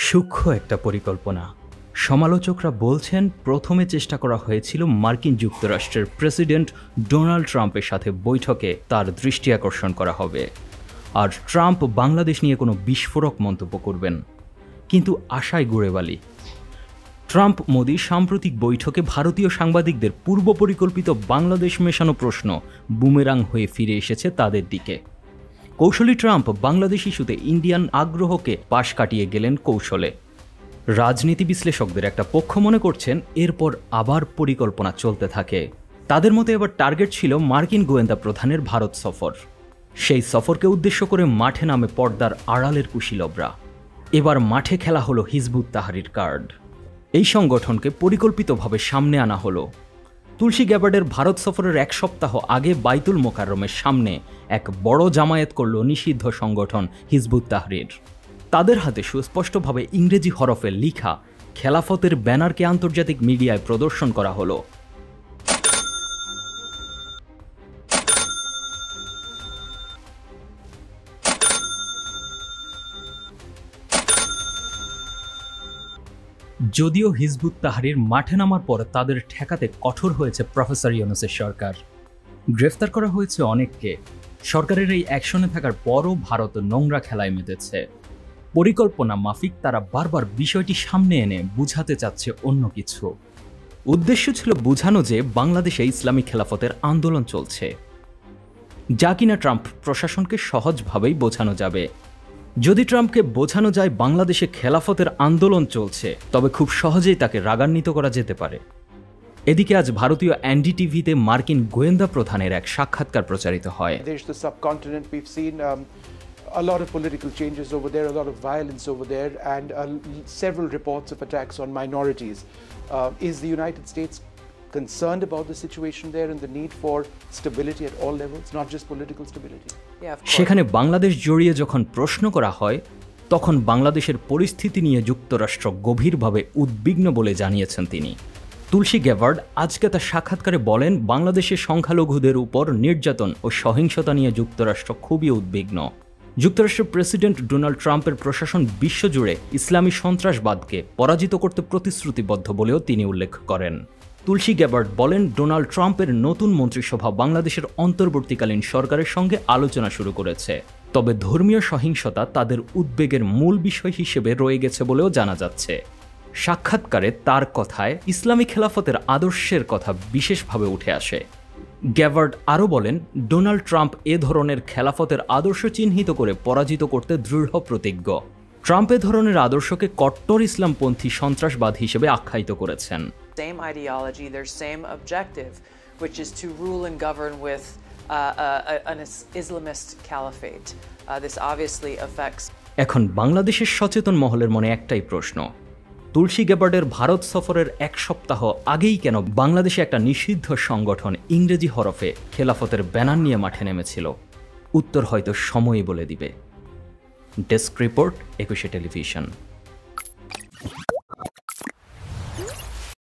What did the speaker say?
সূক্ষ্ম একটা পরিকল্পনা। সমালোচকরা বলছেন প্রথমে চেষ্টা করা হয়েছিল মার্কিন যুক্তরাষ্ট্রের প্রেসিডেন্ট ডোনাল্ড ট্রাম্পের সাথে বৈঠকে তার দৃষ্টি আকর্ষণ করা হবে, আর ট্রাম্প বাংলাদেশ নিয়ে কোনো বিস্ফোরক মন্তব্য করবেন। কিন্তু আশায় গুড়ে বালি। ট্রাম্প মোদি সাম্প্রতিক বৈঠকে ভারতীয় সাংবাদিকদের পূর্ব পরিকল্পিত বাংলাদেশ মেশানো প্রশ্ন বুমেরাং হয়ে ফিরে এসেছে তাদের দিকে। কৌশলী ট্রাম্প বাংলাদেশ ইস্যুতে ইন্ডিয়ান আগ্রহকে পাশ কাটিয়ে গেলেন কৌশলে। রাজনীতি বিশ্লেষকদের একটা পক্ষ মনে করছেন এরপর আবার পরিকল্পনা চলতে থাকে। তাদের মতে এবার টার্গেট ছিল মার্কিন গোয়েন্দা প্রধানের ভারত সফর। সেই সফরকে উদ্দেশ্য করে মাঠে নামে পর্দার আড়ালের কুশীলবরা। এবার মাঠে খেলা হলো হিজবুত তাহরির কার্ড। এই সংগঠনকে পরিকল্পিতভাবে সামনে আনা হলো। তুলসী গ্যাবার্ডের ভারত সফরের এক সপ্তাহ আগে বাইতুল মোকাররমের সামনে এক বড় জামায়াত করল নিষিদ্ধ সংগঠন হিজবুত তাহরির। তাদের হাতে সুস্পষ্টভাবে ইংরেজি হরফে লিখা খেলাফতের ব্যানারকে আন্তর্জাতিক মিডিয়ায় প্রদর্শন করা হলো। যদিও হিজবুত তাহরির মাঠে নামার পর তাদের ঠেকাতে কঠোর হয়েছে প্রফেসর ইউনূসের সরকার। গ্রেফতার করা হয়েছে অনেককে। সরকারের এই অ্যাকশনে থাকার পরও ভারত নোংরা খেলায় মেতেছে। পরিকল্পনা মাফিক তারা বারবার বিষয়টি সামনে এনে বুঝাতে চাচ্ছে অন্য কিছু। উদ্দেশ্য ছিল বোঝানো যে বাংলাদেশে ইসলামী খেলাফতের আন্দোলন চলছে, যা কিনা ট্রাম্প প্রশাসনকে সহজভাবেই বোঝানো যাবে। যদি ট্রাম্পকে বোঝানো যায় বাংলাদেশে খেলাফতের আন্দোলন চলছে, তবে খুব সহজেই তাকে রাগান্বিত করা যেতে পারে। এদিকে আজ ভারতীয় এনডিটিভিতে মার্কিন গোয়েন্দা প্রধানের এক সাক্ষাৎকার প্রচারিত হয়। A lot of political changes over there, a lot of violence over there, and several reports of attacks on minorities. Is the United States concerned about the situation there and the need for stability at all levels, not just political stability? সেখানে বাংলাদেশ জড়িয়ে যখন প্রশ্ন করা হয়, তখন বাংলাদেশের পরিস্থিতি নিয়ে যুক্তরাষ্ট্র গভীরভাবে উদ্বিগ্ন বলে জানিয়েছেন তিনি। তুলসী গ্যাবার্ড আজকে তার সাক্ষাৎকারে বলেন, বাংলাদেশের সংখ্যালঘুদের উপর নির্যাতন ও সহিংসতা নিয়ে যুক্তরাষ্ট্র খুবই উদ্বিগ্ন। যুক্তরাষ্ট্রের প্রেসিডেন্ট ডোনাল্ড ট্রাম্পের প্রশাসন বিশ্বজুড়ে ইসলামী সন্ত্রাসবাদকে পরাজিত করতে প্রতিশ্রুতিবদ্ধ বলেও তিনি উল্লেখ করেন। তুলসী গ্যাবার্ড বলেন, ডোনাল্ড ট্রাম্পের নতুন মন্ত্রিসভা বাংলাদেশের অন্তর্বর্তীকালীন সরকারের সঙ্গে আলোচনা শুরু করেছে, তবে ধর্মীয় সহিংসতা তাদের উদ্বেগের মূল বিষয় হিসেবে রয়ে গেছে বলেও জানা যাচ্ছে। সাক্ষাৎকারে তার কথায় ইসলামী খেলাফতের আদর্শের কথা বিশেষভাবে উঠে আসে। গ্যাবার্ড আরও বলেন, ডোনাল্ড ট্রাম্প এ ধরনের খেলাফতের আদর্শ চিহ্নিত করে পরাজিত করতে দৃঢ় প্রতিজ্ঞ। ট্রাম্প এ ধরনের আদর্শকে কট্টর ইসলামপন্থী সন্ত্রাসবাদ হিসেবে আখ্যায়িত করেছেন। Same ideology, their same objective, which is to rule and govern with an Islamist caliphate. This obviously affects. এখন বাংলাদেশের সচেতন মহলের মনে একটাই প্রশ্ন, তুলসী গ্যাবার্ডের ভারত সফরের এক সপ্তাহ আগেই কেন বাংলাদেশে একটা নিষিদ্ধ সংগঠন ইংরেজি হরফে খেলাফতের ব্যানার নিয়ে মাঠে নেমেছিল? উত্তর হয়তো সময়ই বলে দিবে। Desk report, 21 television.